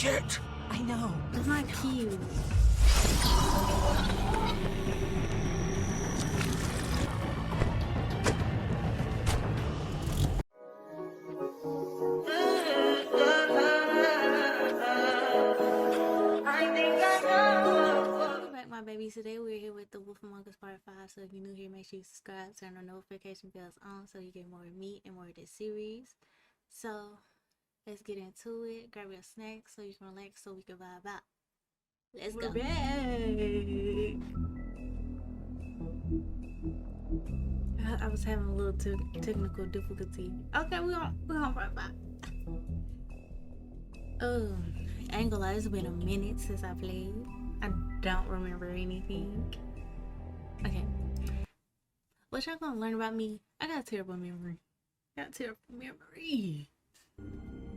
shit! I know. It's not cute. Welcome back, my babies. Today we're here with The Wolf Among Us Part 5. So if you're new here, make sure you subscribe, turn the notification bells on so you get more of me and more of this series. So let's get into it. Grab your snacks so you can relax so we can vibe out. Let's go. Back. I was having a little technical difficulty. Okay, we're on right back. Oh, I ain't gonna lie, it's been a minute since I played. I don't remember anything. Okay. What y'all gonna learn about me? I got a terrible memory.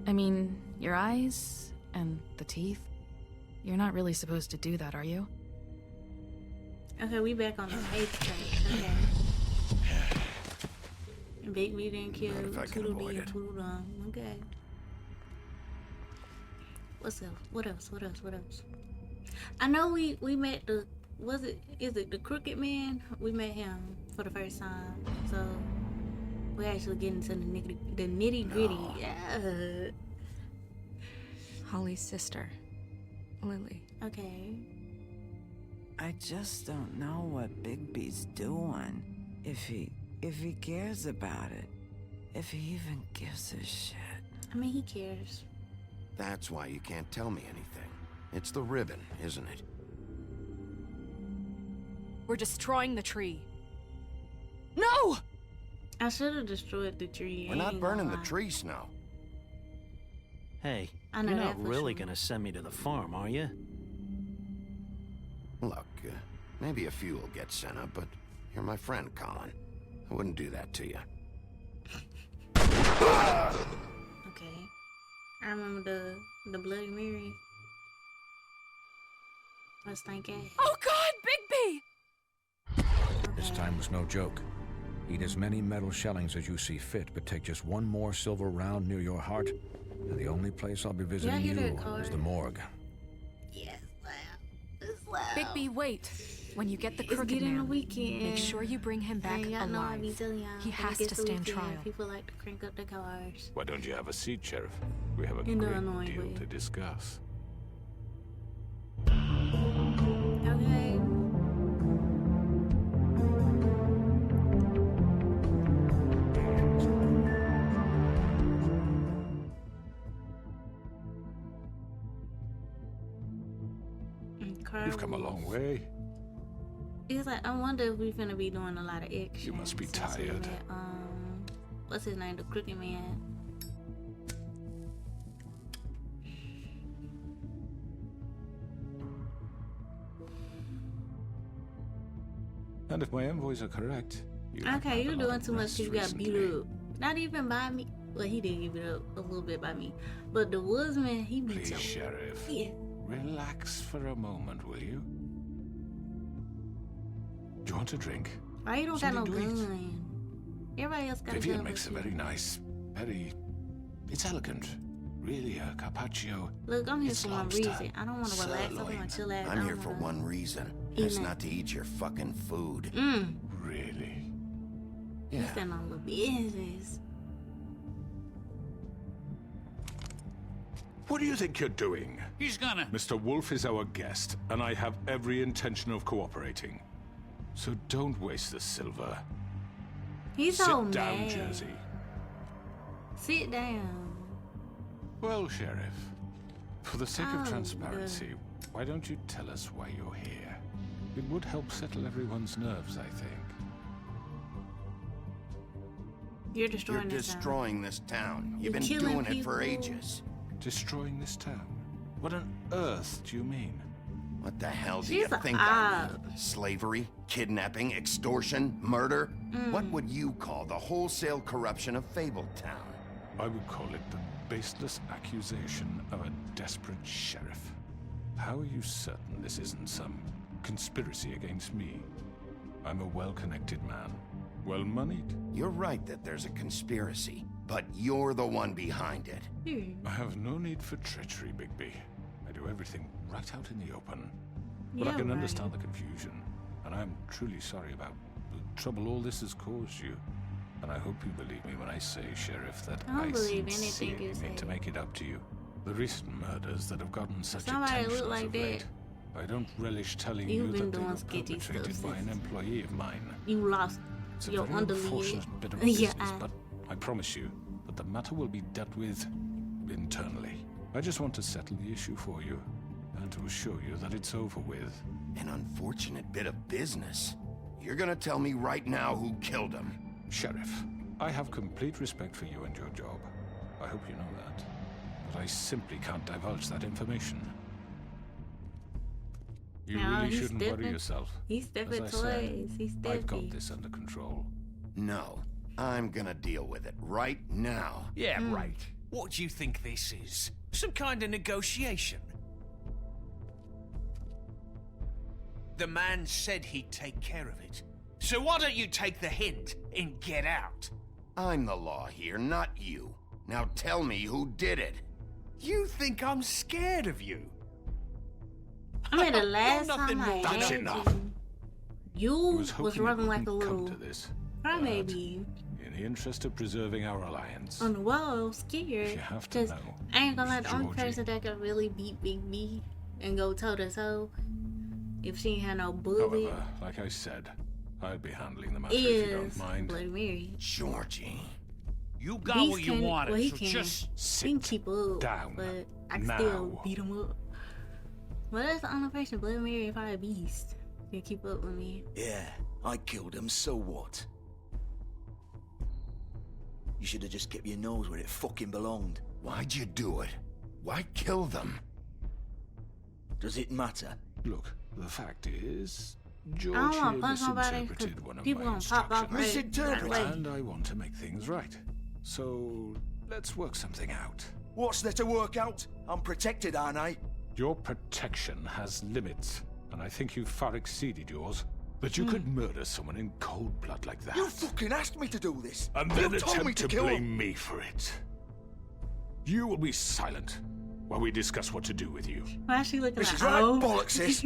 I mean, your eyes and the teeth. You're not really supposed to do that, are you? Okay, we back on the page track. Okay. Big B didn't kill Tweedledee and Tweedledum. Okay. What's up? What else? I know we met the is it the Crooked Man? We met him for the first time. So we're actually getting to the nitty gritty. No. Yeah. Holly's sister, Lily. Okay. I just don't know what Bigby's doing. If he cares about it. If he even gives a shit. I mean, he cares. That's why you can't tell me anything. It's the ribbon, isn't it? We're destroying the tree. No! I should have destroyed the tree. We're not burning the tree, Snow. Hey, I know you're that not for really sure. gonna send me to the farm, are you? Look, maybe a few will get sent up, but you're my friend, Colin. I wouldn't do that to you. Okay. I remember the Bloody Mary. Let's thank it. Oh God, Bigby! This time was no joke. Eat as many metal shellings as you see fit, but take just one more silver round near your heart, and the only place I'll be visiting hear you that card? is the morgue. Yes, loud. It's loud. Bigby, wait. When you get the It's Crooked getting Man, the weekend. make sure you bring him back And y'all know I be alive. telling y'all, He when it has gets to the stand weekend, trial. People like to crank up the cars. Why don't you have a seat, Sheriff? We have a In the great annoying deal way. to discuss. Okay. You've come a long way. It's like, I wonder if we're gonna be doing a lot of action. You must be since we tired. met, what's his name? The Crooked Man. And if my envoys are correct, you have Okay, had you're a lot doing of too much rest because you got beat recently. up. Not even by me. Well, he did give it up a little bit by me. But the woodsman, he beat Please, you. Sheriff. Yeah. Relax for a moment, will you? Do you want a drink? Why you don't got no Something to eat? gun? Everybody else got a Vivian gun. makes a but very you. nice, it's elegant. Really, a carpaccio. Look, I'm here It's for one lobster, reason. I don't want to relax. I Sirloin. want to chill out. I'm here for one reason. It's not to eat your fucking food. Really? You Yeah. stand on the business. What do you think you're doing? He's gonna. Mr. Wolf is our guest, and I have every intention of cooperating. So don't waste the silver. He's Sit so down, mad. Jersey. Sit down. Well, Sheriff, for the sake Oh, of transparency, why don't you tell us why you're here? It would help settle everyone's nerves, I think. You're destroying You're this town. destroying this town. You've You're been killing doing it for people. ages. Destroying this town? What on earth do you mean? What the hell do you She's think I mean? Slavery, kidnapping, extortion, murder? What would you call the wholesale corruption of Fabletown? I would call it the baseless accusation of a desperate sheriff. How are you certain this isn't some conspiracy against me? I'm a well-connected man, well-moneyed. You're right that there's a conspiracy. but you're the one behind it. I have no need for treachery, Byee. I do everything right out in the open. But I Yeah, can right. understand the confusion, and I'm truly sorry about the trouble all this has caused you. And I hope you believe me when I say, Sheriff, that I don't I believe anything sincerely you mean to say. make it up to you. The recent murders that have gotten such Somebody attention look as like of that. late, I don't relish telling You've you been that they doing were sketchy stuff perpetrated by an since employee of mine. You lost It's a your very underlid. unfortunate bit of Yeah, business, but I promise you that the matter will be dealt with internally. I just want to settle the issue for you, and to assure you that it's over with. An unfortunate bit of business. You're gonna tell me right now who killed him. Sheriff, I have complete respect for you and your job. I hope you know that. But I simply can't divulge that information. You No, really he's shouldn't worry stepping- yourself. He's stepping As I said, toys. He's I've got stepping. this under control. No, I'm gonna deal with it right now. Yeah, right. What do you think this is? Some kind of negotiation? The man said he'd take care of it. So why don't you take the hint and get out? I'm the law here, not you. Now tell me who did it. You think I'm scared of you? I mean, the last nothing time I more than had enough. you I was hoping was it running like wouldn't a come little to this. crybaby In the interest of preserving our alliance, on the wall, scared. you have to 'Cause know, I ain't gonna lie, Miss the only Georgie. person that could really beat Big B and go toe to toe if she ain't had no bullet however, like I said, I'd be handling the matter if you don't is mind. Bloody Mary. Georgie. You got Beast what you can- wanted, well, he so can. just He can Sit keep up, down but I can now. still beat him up. Well, that's the only person, Bloody Mary, if I a beast, can keep up with me. Yeah, I killed him, so what? You should have just kept your nose where it fucking belonged. Why'd you do it? Why kill them? Does it matter? Look, the fact is, I George don't here want to punch nobody misinterpreted because one of people my gonna pop off instructions. right, Misinterpret? right away. And I want to make things right. So, let's work something out. What's there to work out? I'm protected, aren't I? Your protection has limits, and I think you've far exceeded yours. That you could murder someone in cold blood like that. You fucking asked me to do this. And you then told me attempt to to kill blame him. me for it. You will be silent while we discuss what to do with you. Why is she looking This like is right, oh? bollocks, sis.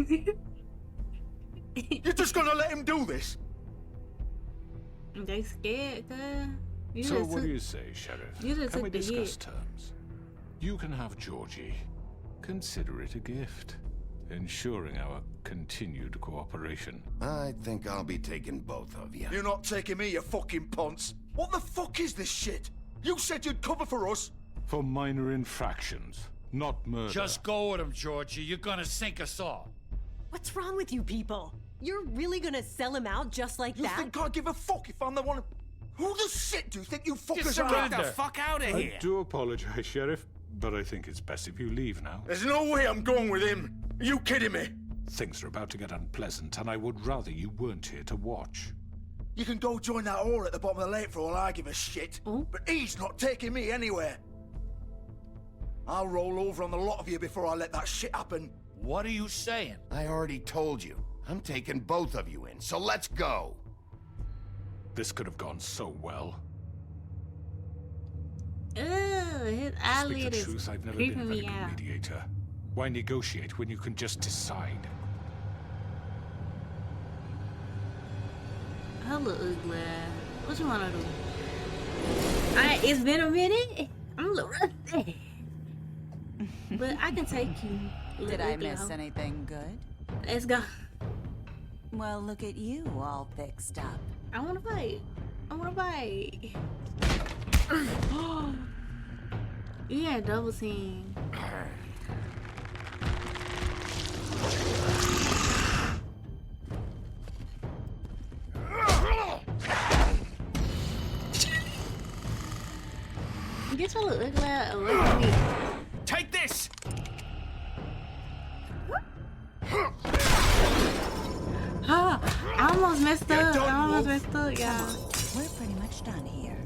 You're just gonna let him do this? They scared, cuz. You So just what do took- you say, Sheriff? you just Can we took the discuss hit. terms? You can have Georgie. Consider it a gift, ensuring our continued cooperation. I think I'll be taking both of you. You're not taking me, you fucking ponce. What the fuck is this shit? You said you'd cover for us. For minor infractions, not murder. Just go with him, Georgie. You're gonna sink us all. What's wrong with you people? You're really gonna sell him out just like You that? think I give a fuck if I'm the one? Who the shit do you think you fuckers Just are? surrender. Get the fuck out of I here! do apologize, Sheriff, but I think it's best if you leave now. There's no way I'm going with him. Are you kidding me? Things are about to get unpleasant, and I would rather you weren't here to watch. You can go join that whore at the bottom of the lake for all I give a shit. Oh. But he's not taking me anywhere. I'll roll over on the lot of you before I let that shit happen. What are you saying? I already told you. I'm taking both of you in, so let's go. This could have gone so well. Ugh, his To speak eyelid the is truth, I've never been a creeping very me good out. mediator. Why negotiate when you can just decide? Her look ugly. What you wanna do? It's been a minute. I'm a little rusty. But I can take you. Did I ugly miss hoe. anything good? Let's go. Well, look at you, all fixed up. I wanna fight. I wanna fight. You got double team. Get your little ugly ass away from me. Take this! I almost messed up. done, I almost Wolf. messed up, y'all. We're pretty much done here.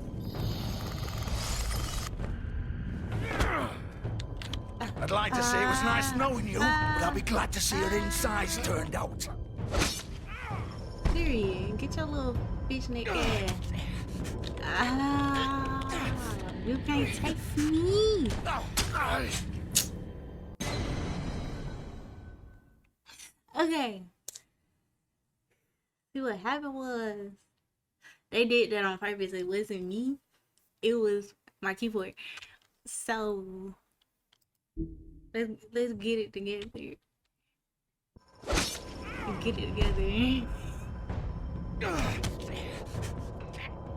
I'd like to say it was nice knowing you, but I'll be glad to see your insides turned out. Period. Get your little bitch neck ass. Ah. You can't taste me. Okay. See, what happened was they did that on purpose. It wasn't me. It was my keyboard. So let's get it together. Get it together.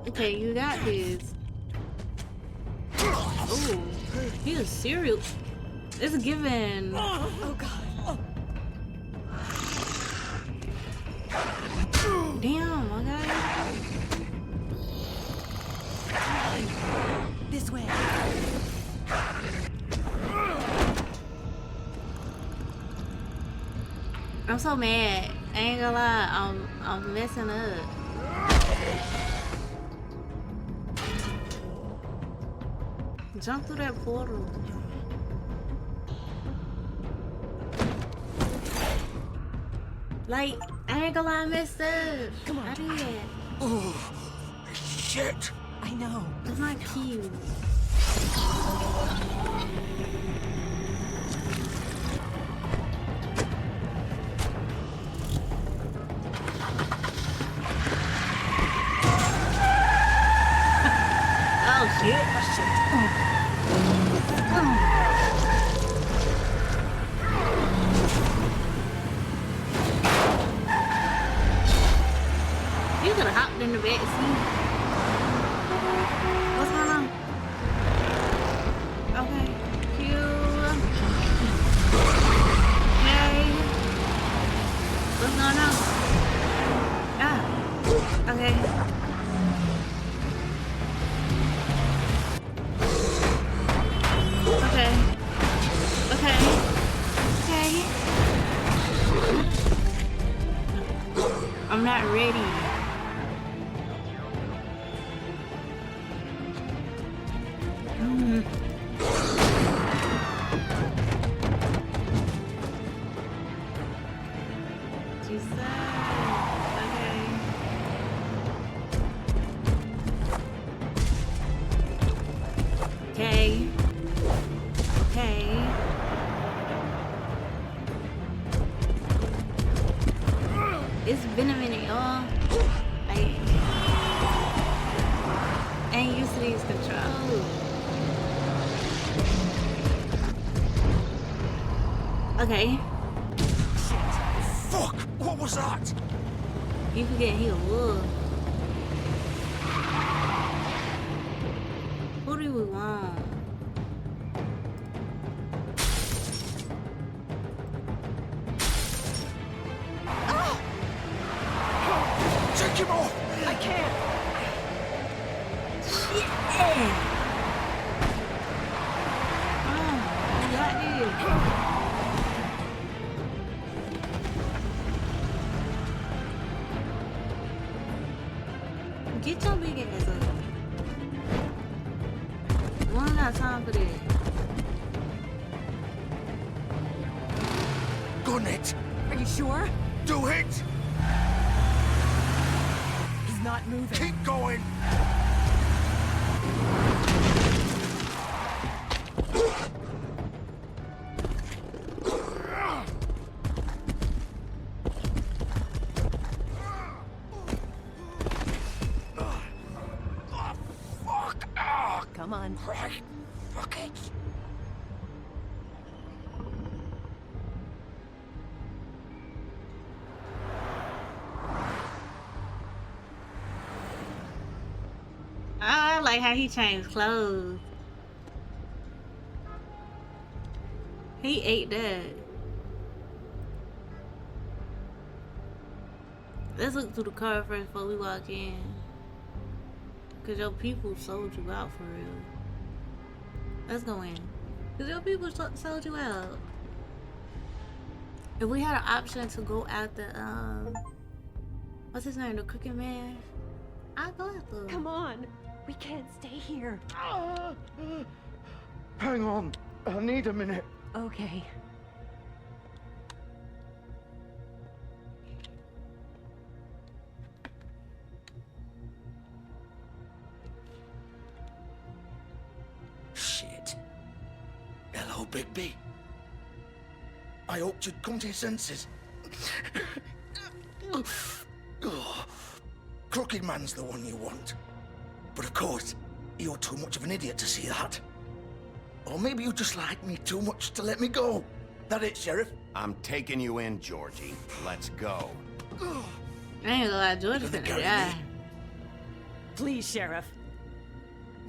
Okay, you got this. Oh, he is serial. It's given. Oh God. Oh. Damn, okay. This way. I'm so mad. I ain't gonna lie. I'm messing up. Jump through that portal. Like, I ain't gonna lie, I messed up. Come on. I did. Oh, shit. I know. It's not cute. Oh shit. You could have hopped in the back seat. What's going on? Okay. Cute. Okay. What's going on? Ah. Okay. Okay. Okay. Okay. I'm not ready. Jesus. Okay. Okay. It's been a minute, y'all. Like, I ain't used to these controls. Okay. Fuck! What was that? You forget he a wolf. Who do we want? Take him off! I can't. Shit! Oh, you got this. Get your big ass up. We don't got time for this. Gun it! Are you sure? Do it! He's not moving. Keep going! Come on. Right. Fuck it. I like how he changed clothes. He ate that. Let's look through the car first before we walk in. Cause your people sold you out for real. Let's go in. Cause your people sold you out. If we had an option to go after what's his name, the cooking man, I'd go after him. Come on. We can't stay here. Hang on. I need a minute. Okay. Bigby. I hoped you'd come to your senses. Oh, Crooked Man's the one you want. But of course, you're too much of an idiot to see that. Or maybe you just like me too much to let me go. That it, Sheriff? I'm taking you in, Georgie. Let's go. I ain't gonna lie, George is gonna die. Please, Sheriff.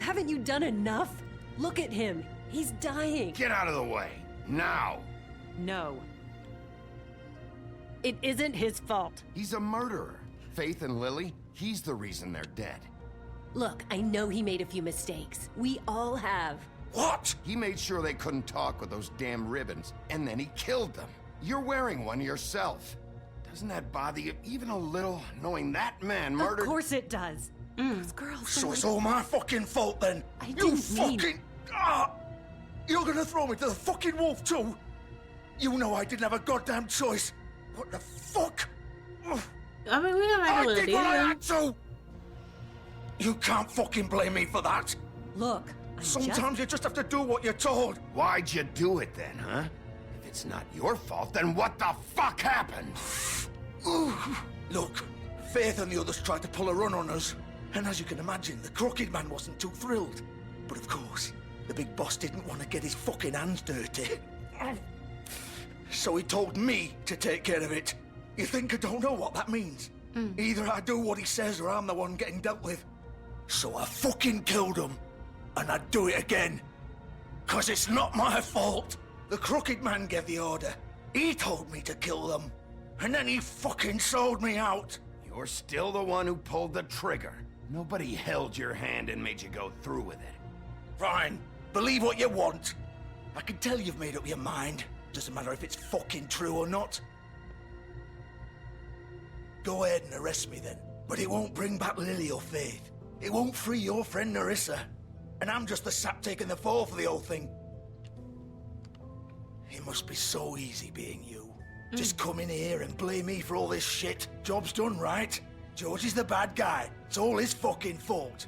Haven't you done enough? Look at him. He's dying. Get out of the way. Now. No. It isn't his fault. He's a murderer. Faith and Lily, he's the reason they're dead. Look, I know he made a few mistakes. We all have. What? He made sure they couldn't talk with those damn ribbons, and then he killed them. You're wearing one yourself. Doesn't that bother you even a little, knowing that man murdered— Of course it does. Those girls. So it's all my fucking fault then? I You didn't mean- fucking... Ah! You're gonna throw me to the fucking wolf too? You know I didn't have a goddamn choice. What the fuck? Ugh. I mean, we don't like a I little did what I deal. had to! You can't fucking blame me for that. Look, Sometimes you just have to do what you're told. Why'd you do it then, huh? If it's not your fault, then what the fuck happened? Look, Faith and the others tried to pull a run on us. And as you can imagine, the Crooked Man wasn't too thrilled. But of course, the big boss didn't want to get his fucking hands dirty. So he told me to take care of it. You think I don't know what that means? Either I do what he says or I'm the one getting dealt with. So I fucking killed him. And I'd do it again. 'Cause it's not my fault. The Crooked Man gave the order. He told me to kill them. And then he fucking sold me out. You're still the one who pulled the trigger. Nobody held your hand and made you go through with it. Fine. Believe what you want. I can tell you've made up your mind. Doesn't matter if it's fucking true or not. Go ahead and arrest me then. But it won't bring back Lily or Faith. It won't free your friend Nerissa. And I'm just the sap taking the fall for the whole thing. It must be so easy being you. Just come in here and blame me for all this shit. Job's done, right? George is the bad guy. It's all his fucking fault.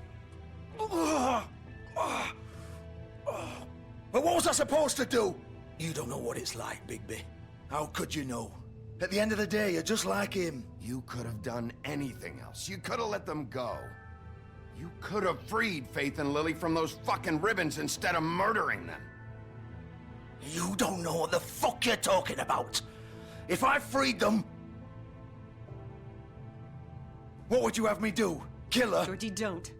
But what was I supposed to do? You don't know what it's like, Bigby. How could you know? At the end of the day, you're just like him. You could have done anything else. You could have let them go. You could have freed Faith and Lily from those fucking ribbons instead of murdering them. You don't know what the fuck you're talking about. If I freed them... What would you have me do? Kill her? Georgie, don't.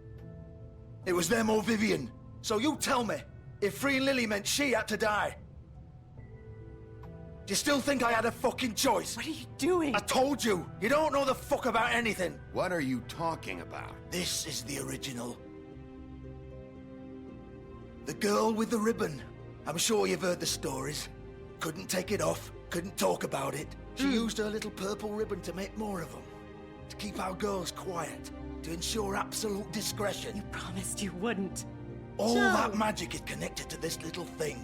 It was them or Vivian. So you tell me, if freeing Lily meant she had to die, do you still think I had a fucking choice? What are you doing? I told you, you don't know the fuck about anything. What are you talking about? This is the original. The girl with the ribbon. I'm sure you've heard the stories. Couldn't take it off, couldn't talk about it. She used her little purple ribbon to make more of them. To keep our girls quiet. To ensure absolute discretion. You promised you wouldn't. All that magic is connected to this little thing.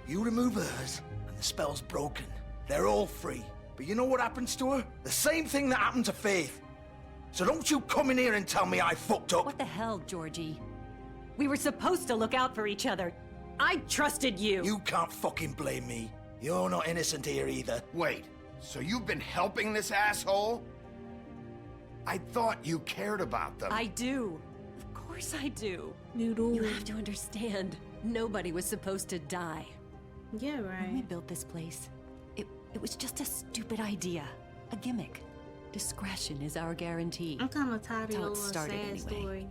You remove hers, and the spell's broken. They're all free. But you know what happens to her? The same thing that happened to Faith. So don't you come in here and tell me I fucked up. What the hell, Georgie? We were supposed to look out for each other. I trusted you. You can't fucking blame me. You're not innocent here either. Wait, so you've been helping this asshole? I thought you cared about them. I do. Of course I do. Noodle. You have to understand. Nobody was supposed to die. Yeah, When we right. built this place, it was just a stupid idea. A gimmick. Discretion is our guarantee. I'm kind of tired of That's how your it little started sad anyway. story.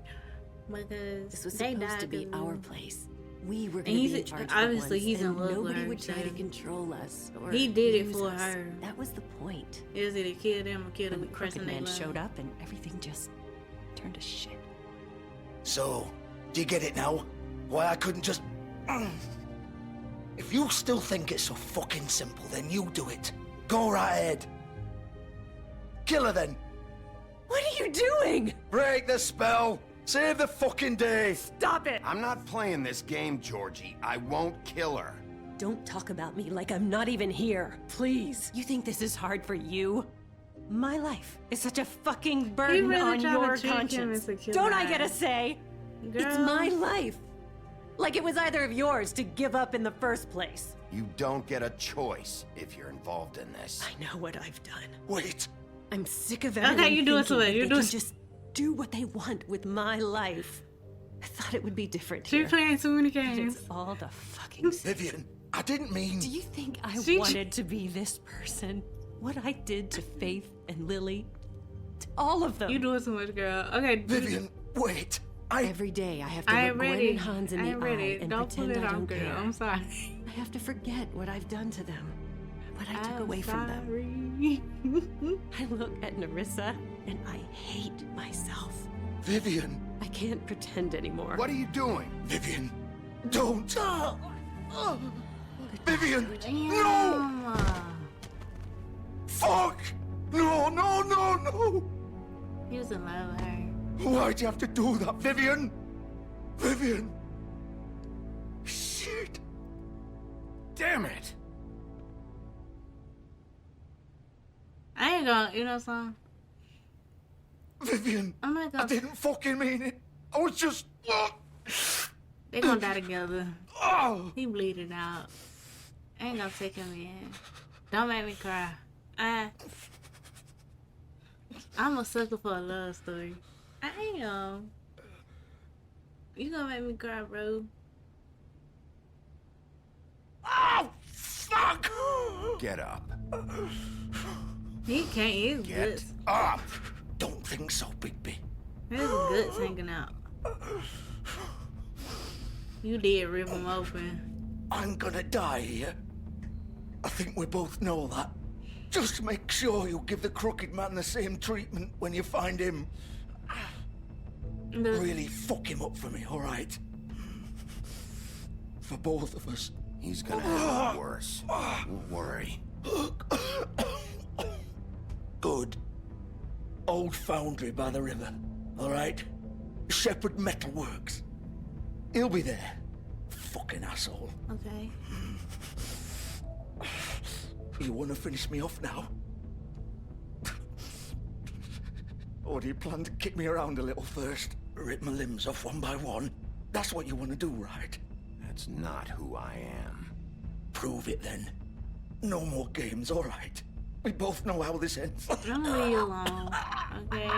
Because This was they supposed died to be 'cause our of- place. We were And going to he's- be in charge obviously for once, he's in and love with nobody her, would try to so- control us or He did it use for us. her. That was the point. It was either kill them or kill them And the with Chris Crooked and they Man love. showed up and everything just turned to shit. So, do you get it now? Why I couldn't just... If you still think it's so fucking simple, then you do it. Go right ahead. Kill her then. What are you doing? Break the spell. Save the fucking day. Stop it! I'm not playing this game, Georgie. I won't kill her. Don't talk about me like I'm not even here. Please. You think this is hard for you? My life is such a fucking burden really on trying to your trick him conscience. into killing Don't I her. get a say? It's Girl. my life. Like it was either of yours to give up in the first place. You don't get a choice if you're involved in this. I know what I've done. Wait. I'm sick of everyone you're doing thinking so that you're they doing can just do what they want with my life. I thought it would be different She's here. playing too many But games. it's all the fucking Vivian, I didn't mean... Do you think I She- wanted to be this person? What I did to Faith and Lily? To all of them. You doing too much, girl. Okay. Vivian, wait. Every day I have to I look ain't Gwen ready. and Hans in I the ain't ready. eye and Don't put pretend it I on, don't girl. care. I'm sorry. I have to forget what I've done to them. What I took away from them. them. I look at Nerissa and I hate myself. Vivian. I can't pretend anymore. What are you doing? Vivian, don't. Vivian, no! Damn. Fuck! No, no, no, no! He was in love with her. Why'd you have to do that, Vivian? Vivian! Shit! Damn it! I ain't gonna, you know something? Vivian, I'm not I gonna. didn't fucking mean it. I was just... They gonna die together. Oh! He bleeding out. I ain't gonna take him in. Don't make me cry. I'm a sucker for a love story. I am. You gonna make me cry, bro. Oh, fuck! Get up. He can't. His Get guts. up! Don't think so, Bigby. His guts hanging out. You did rip him open. I'm gonna die here. I think we both know that. Just make sure you give the crooked man the same treatment when you find him. Really fuck him up for me, alright? For both of us. He's gonna have it worse. Don't worry. Good. Old foundry by the river, alright? Shepherd Metal Works. He'll be there. Fucking asshole. Okay. You want to finish me off now? Or do you plan to kick me around a little first? Rip my limbs off one by one? That's what you want to do, right? That's not who I am. Prove it then. No more games, all right? We both know how this ends. I'm gonna leave you alone. Okay.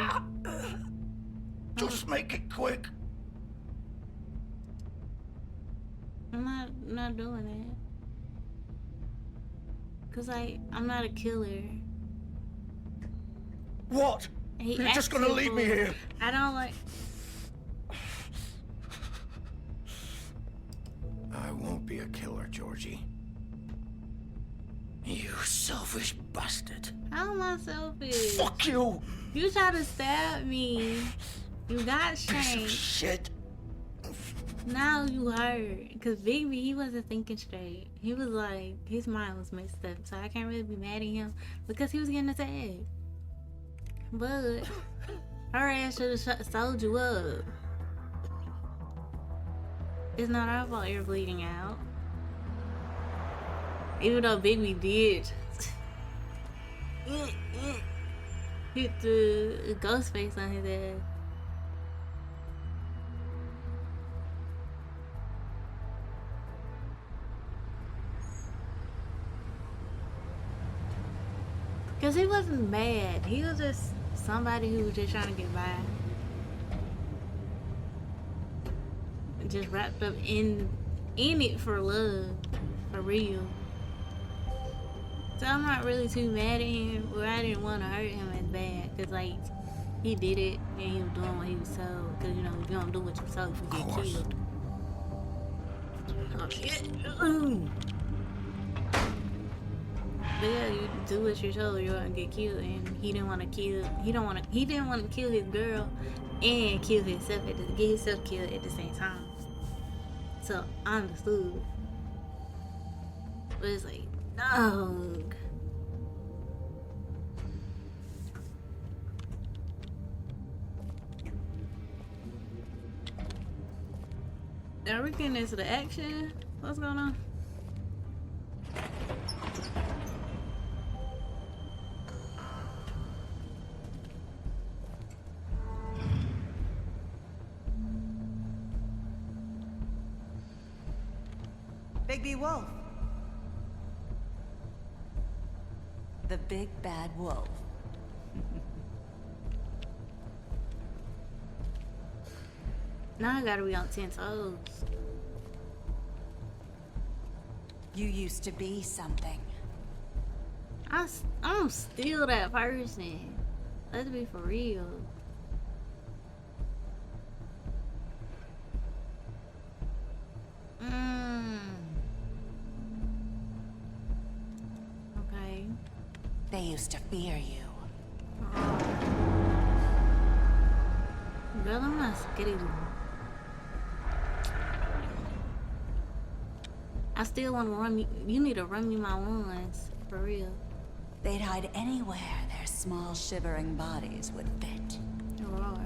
Just make it quick. I'm not doing it. Cause I'm not a killer. What? You're just gonna leave me here? I don't like. I won't be a killer, Georgie. You selfish bastard. How am I selfish? Fuck you! You tried to stab me. You got Piece of shanked. shit. Now you hurt. Cause Byee, he wasn't thinking straight. He was like, his mind was messed up. So I can't really be mad at him because he was getting attacked. But her ass should have sold you up. It's not our fault you're bleeding out. Even though Byee did hit the ghost face on his ass. Cause he wasn't mad. He was just somebody who was just trying to get by. Just wrapped up in it for love. For real. So I'm not really too mad at him. Or I didn't want to hurt him as bad. Cause like, he did it and he was doing what he was told. Cause you know, if you don't do what you're told, you get killed. Oh shit. But yeah, you do what you're told, you're gonna get killed, and he didn't want to kill. He didn't want to kill his girl, and kill himself get himself killed at the same time. So I understood, but it's like, dog. Are we getting into the action? What's going on? Byee Wolf. The big bad wolf. Now I gotta be on 10 toes. You used to be something. I'm still that person. Let's be for real. Okay. They used to fear you. Girl, I'm not scared. I still want to run you. You need to run me my ones. For real. They'd hide anywhere their small shivering bodies would fit. Lord.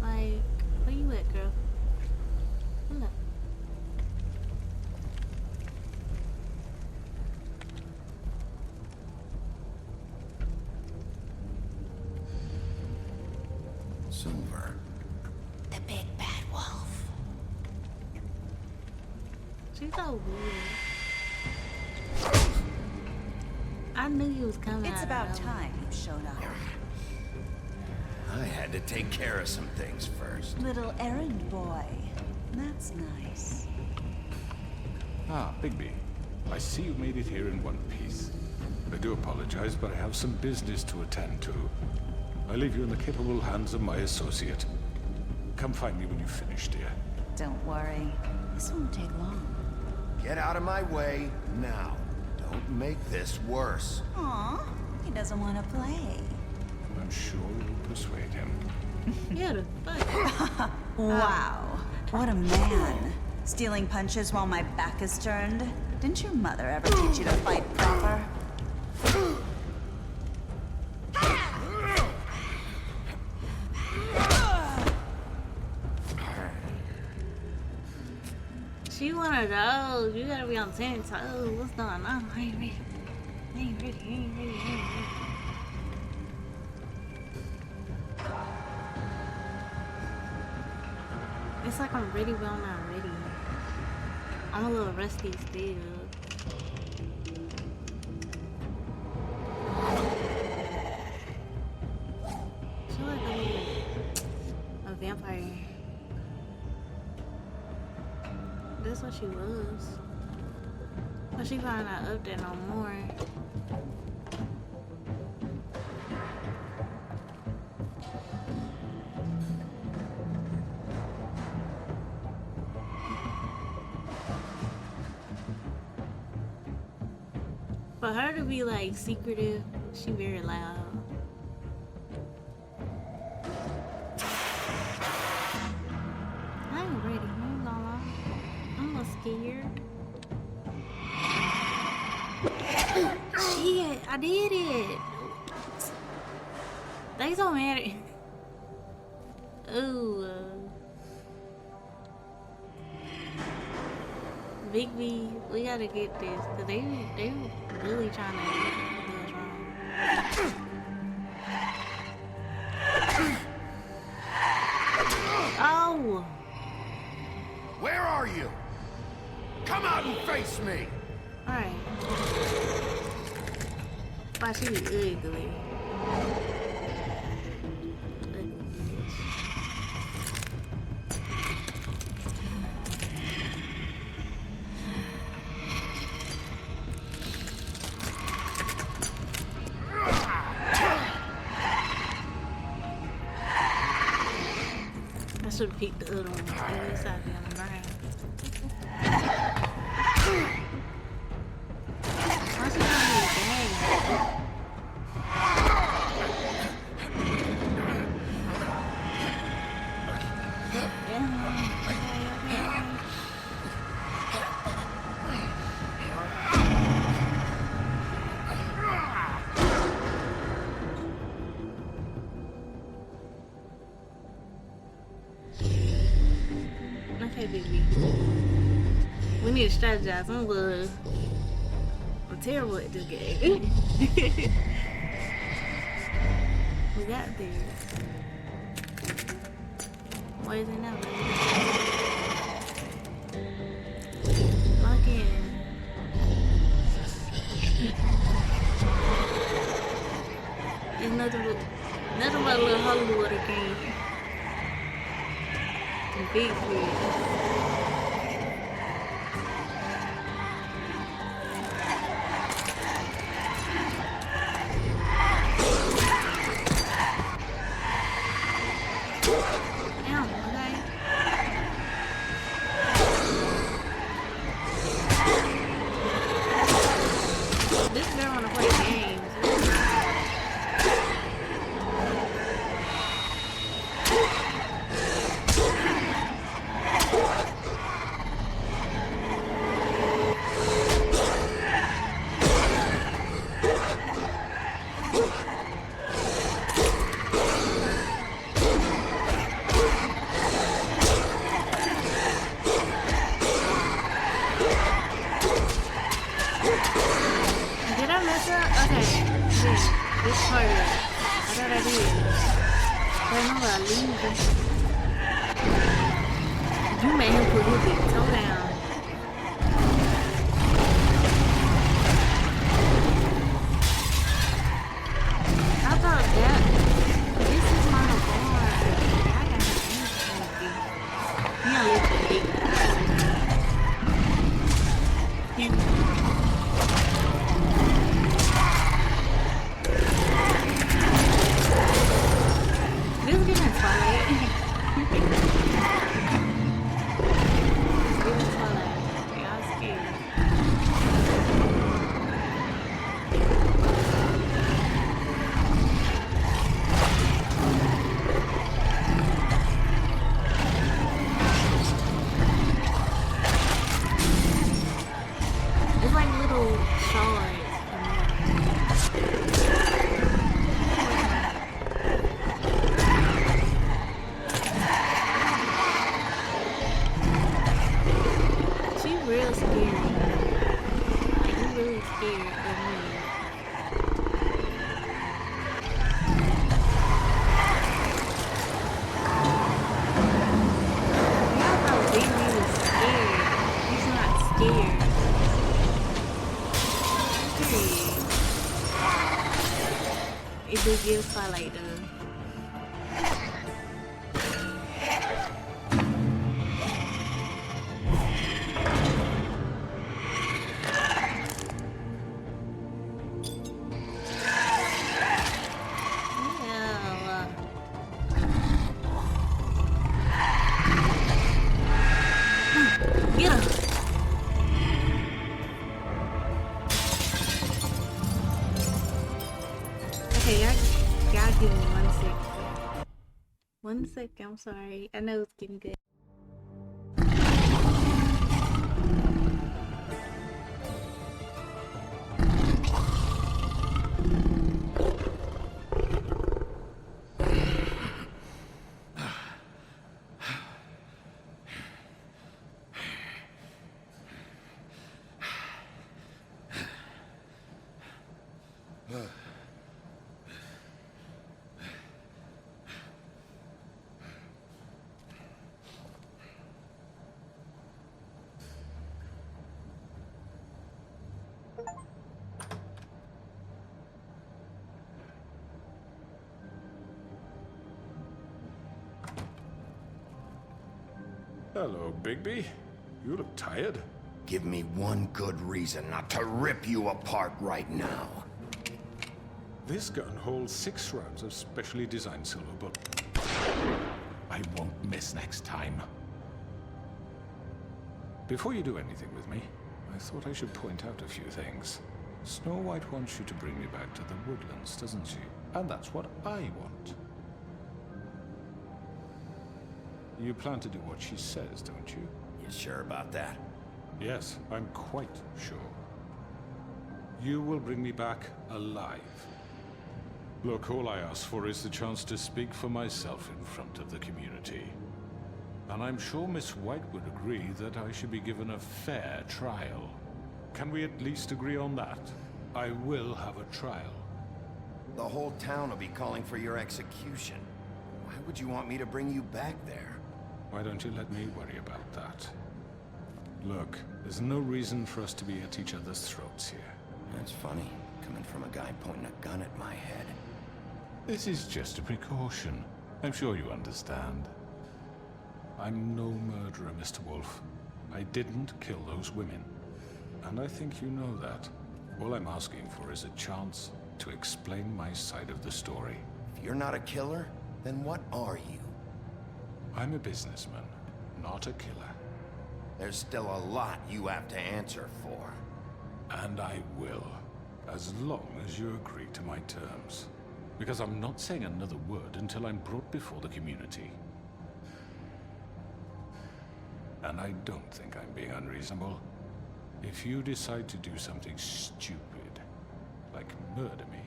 Like, where you at, girl? Hold up. Silver. The big bad wolf. She's so weird. I knew he was coming. It's about time you showed up. I had to take care of some things first. Little errand boy. That's nice. Ah, Byee. I see you made it here in one piece. I do apologize, but I have some business to attend to. I leave you in the capable hands of my associate. Come find me when you finish, dear. Don't worry. This won't take long. Get out of my way now. Don't make this worse. Aw, he doesn't want to play. I'm sure you'll persuade him. Yeah, the fuck. Wow, what a man. Stealing punches while my back is turned? Didn't your mother ever teach you to fight proper? She one of those. You gotta be on 10 toes. What's going on? I ain't ready. I ain't ready. I ain't ready. I ain't ready. It's like I'm ready, but I'm not ready. I'm a little rusty still. She like a vampire. That's what she was. But she probably not up there no more. For her to be like secretive, she very loud. I ain't ready, I ain't gonna lie. I'm a little scared. Shit, I did it. They so mad at ooh. Byee, we gotta get this, cause they really trying to do us wrong. Oh! Where are you? Come out and face me! Alright. Why she be ugly? I should have picked the other one. At least I'd be on the ground. Why she trying to be bad? Okay, Byee. We need to strategize. I'm terrible at this game. We got there. Where is it now? Log in. It's nothing but a little holy water game. The big fish. You made him put his big toe down. I thought that this is my bar. I got his he don't live for big. This is getting Twilight. It do give Twilight though. Get him! Okay, y'all give me 1 second. 1 second, I'm sorry. I know it's getting good. Hello, Bygbee. You look tired. Give me one good reason not to rip you apart right now. This gun holds 6 rounds of specially designed silver bullet. I won't miss next time. Before you do anything with me, I thought I should point out a few things. Snow White wants you to bring me back to the woodlands, doesn't she? And that's what I want. You plan to do what she says, don't you? You sure about that? Yes, I'm quite sure. You will bring me back alive. Look, all I ask for is the chance to speak for myself in front of the community. And I'm sure Miss White would agree that I should be given a fair trial. Can we at least agree on that? I will have a trial. The whole town will be calling for your execution. Why would you want me to bring you back there? Why don't you let me worry about that? Look, there's no reason for us to be at each other's throats here. That's funny, coming from a guy pointing a gun at my head. This is just a precaution. I'm sure you understand. I'm no murderer, Mr. Wolf. I didn't kill those women. And I think you know that. All I'm asking for is a chance to explain my side of the story. If you're not a killer, then what are you? I'm a businessman, not a killer. There's still a lot you have to answer for. And I will, as long as you agree to my terms. Because I'm not saying another word until I'm brought before the community. And I don't think I'm being unreasonable. If you decide to do something stupid, like murder me,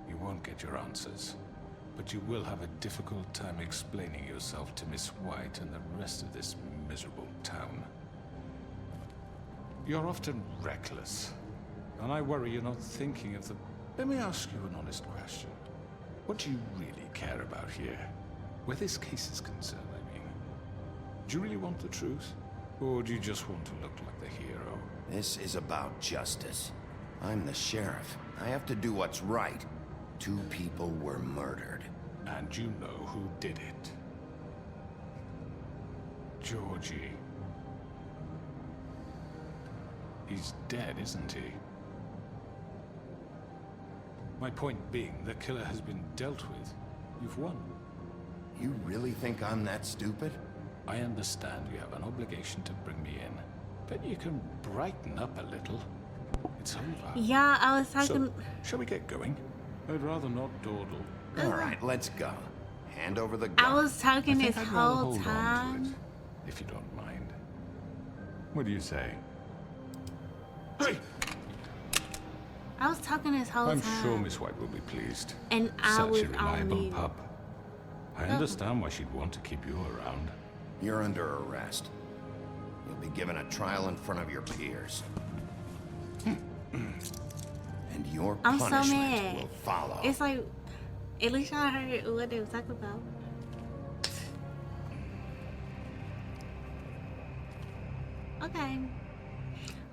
you won't get your answers. But you will have a difficult time explaining yourself to Miss White and the rest of this miserable town. You're often reckless, and I worry you're not thinking of the... Let me ask you an honest question. What do you really care about here? Where this case is concerned, I mean. Do you really want the truth? Or do you just want to look like the hero? This is about justice. I'm the sheriff. I have to do what's right. 2 people were murdered. And you know who did it. Georgie. He's dead, isn't he? My point being, the killer has been dealt with. You've won. You really think I'm that stupid? I understand you have an obligation to bring me in, but you can brighten up a little. It's over. Yeah, I was talking... So, shall we get going? I'd rather not dawdle. All right, let's go. Hand over the gun. I was talking I this think I'd rather whole hold on to time. it, if you don't mind. What do you say? Hey! I was talking this whole I'm time. sure Miss White will be pleased. And I Such was a reliable on mute. pup. I understand why she'd want to keep you around. You're under arrest. You'll be given a trial in front of your peers. And your I'm so punishment mad. will follow. It's like, at least y'all heard what they were talking about. Okay.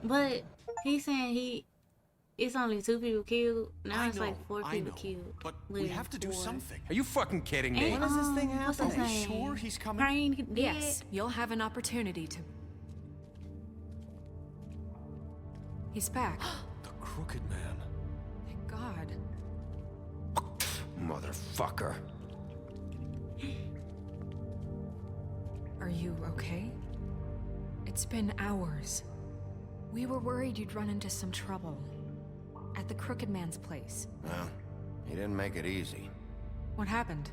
But he's saying it's only 2 people killed. Now it's like 4 people killed. But we Literally have to do 4. something. Are you fucking kidding me? And, When is this thing what's happening? his Are you name? sure he's coming? Crane dead? Yes, you'll have an opportunity to. He's back. The Crooked Man. Thank God. Motherfucker. Are you okay? It's been hours. We were worried you'd run into some trouble. At the Crooked Man's place. Well, he didn't make it easy. What happened?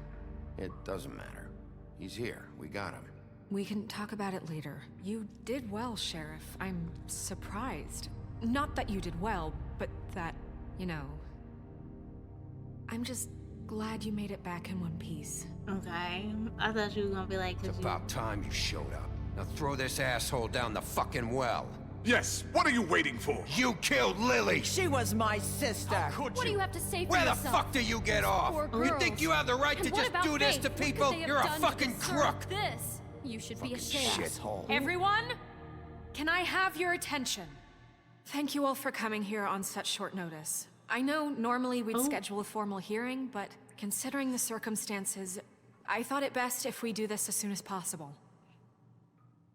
It doesn't matter. He's here. We got him. We can talk about it later. You did well, Sheriff. I'm surprised. Not that you did well, but that, you know... I'm just glad you made it back in one piece. Okay. I thought you were gonna be like, It's about time you showed up. Now throw this asshole down the fucking well. Yes, what are you waiting for? You killed Lily! She was my sister. Could What do you have to say for Where the yourself? fuck do you get off? Poor You girls. think you have the right And to what just about do this Faith? to What could people? they have You're a done to fucking deserve crook! This. You should be ashamed. Shithole. Everyone, can I have your attention? Thank you all for coming here on such short notice. I know normally we'd schedule a formal hearing, but considering the circumstances, I thought it best if we do this as soon as possible.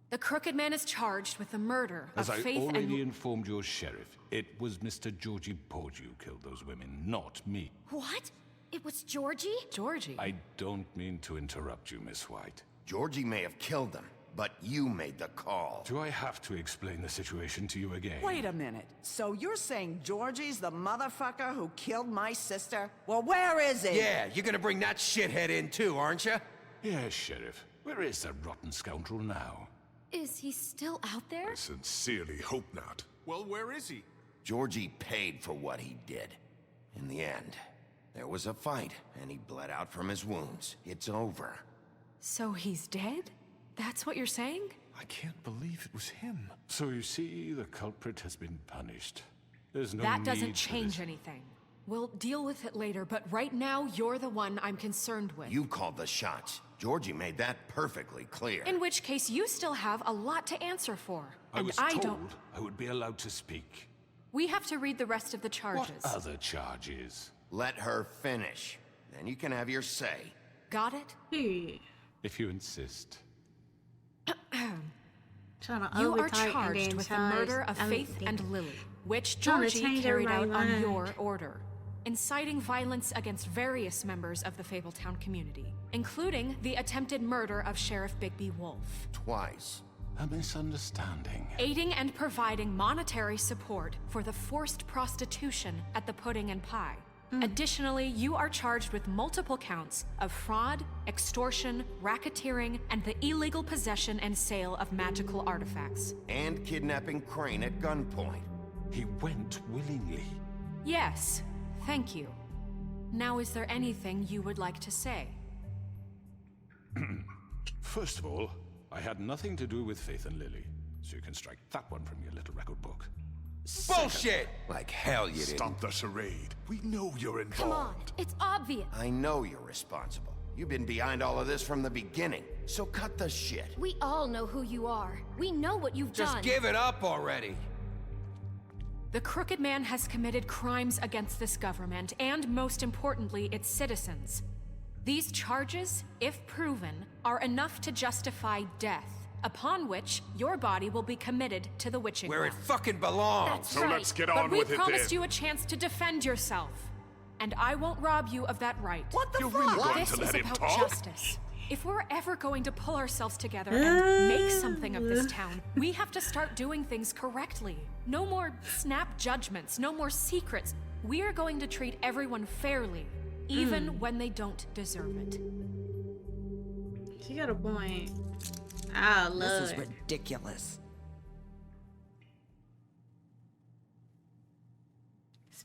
The Crooked Man is charged with the murder As of I Faith already and... informed your sheriff, it was Mr. Georgie Porgy who killed those women, not me. What? It was Georgie? Georgie? I don't mean to interrupt you, Miss White. Georgie may have killed them, but you made the call. Do I have to explain the situation to you again? Wait a minute. So you're saying Georgie's the motherfucker who killed my sister? Well, where is he? Yeah, you're gonna bring that shithead in too, aren't you? Yes, Sheriff. Where is that rotten scoundrel now? Is he still out there? I sincerely hope not. Well, where is he? Georgie paid for what he did. In the end, there was a fight, and he bled out from his wounds. It's over. So he's dead? That's what you're saying? I can't believe it was him. So you see, the culprit has been punished. There's no That need doesn't for change this. anything. We'll deal with it later, but right now, you're the one I'm concerned with. You called the shots. Georgie made that perfectly clear. In which case, you still have a lot to answer for. I was don't. told I would be allowed to speak. We have to read the rest of the charges. What other charges? Let her finish. Then you can have your say. Got it? If you insist. You are charged with the murder of Faith and Lily, which Georgie carried out on your order. Inciting violence against various members of the Fabletown community, including the attempted murder of Sheriff Byee Wolf. Twice. A misunderstanding. Aiding and providing monetary support for the forced prostitution at the Pudding and Pie. Additionally, you are charged with multiple counts of fraud, extortion, racketeering, and the illegal possession and sale of magical artifacts. And kidnapping Crane at gunpoint. He went willingly. Yes, thank you. Now, is there anything you would like to say? First of all, I had nothing to do with Faith and Lily, so you can strike that one from your little record book. Bullshit! Like hell you didn't. Stop the charade. We know you're involved. Come on, it's obvious. I know you're responsible. You've been behind all of this from the beginning, so cut the shit. We all know who you are. We know what you've done. Just give it up already. The Crooked Man has committed crimes against this government, and most importantly, its citizens. These charges, if proven, are enough to justify death, upon which your body will be committed to the witching Where it well. fucking belongs. That's So right. let's get but on with we it promised then. you a chance to defend yourself, and I won't rob you of that right. What the You're fuck? really going This to is let him about talk? justice. If we're ever going to pull ourselves together and make something of this town, we have to start doing things correctly. No more snap judgments, no more secrets. We are going to treat everyone fairly, even when they don't deserve it. She got a point. I love This is it. ridiculous.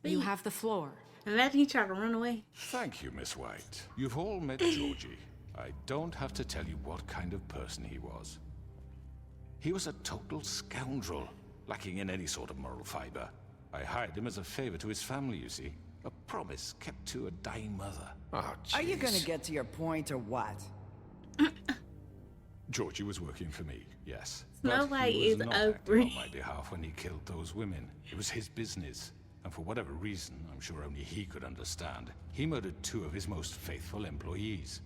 You have the floor. Imagine he tried to run away. Thank you, Miss White. You've all met Georgie. I don't have to tell you what kind of person he was. He was a total scoundrel, lacking in any sort of moral fiber. I hired him as a favor to his family, you see. A promise kept to a dying mother. Oh, Are you jeez. gonna get to your point or what? Georgie was working for me, yes. Snow But White he was is not ugly. acting on my behalf when he killed those women. It was his business. And for whatever reason, I'm sure only he could understand, he murdered 2 of his most faithful employees.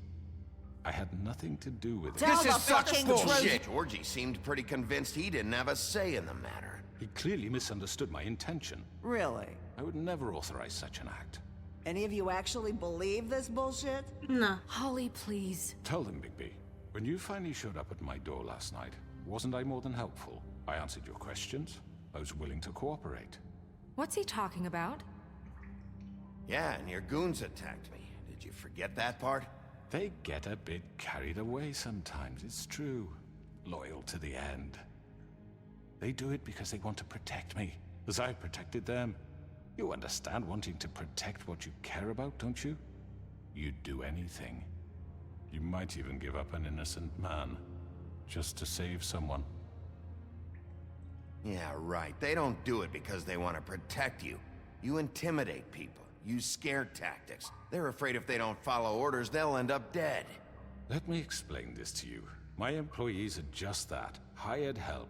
I had nothing to do with it. Tell This the is such fucking bullshit. Georgie seemed pretty convinced he didn't have a say in the matter. He clearly misunderstood my intention. Really? I would never authorize such an act. Any of you actually believe this bullshit? No. Holly, please. Tell them, Byee, when you finally showed up at my door last night, wasn't I more than helpful? I answered your questions. I was willing to cooperate. What's he talking about? Yeah, and your goons attacked me. Did you forget that part? They get a bit carried away sometimes, it's true. Loyal to the end. They do it because they want to protect me, as I protected them. You understand wanting to protect what you care about, don't you? You'd do anything. You might even give up an innocent man, just to save someone. Yeah, right. They don't do it because they want to protect you. You intimidate people, use scare tactics. They're afraid if they don't follow orders, they'll end up dead. Let me explain this to you. My employees are just that, hired help.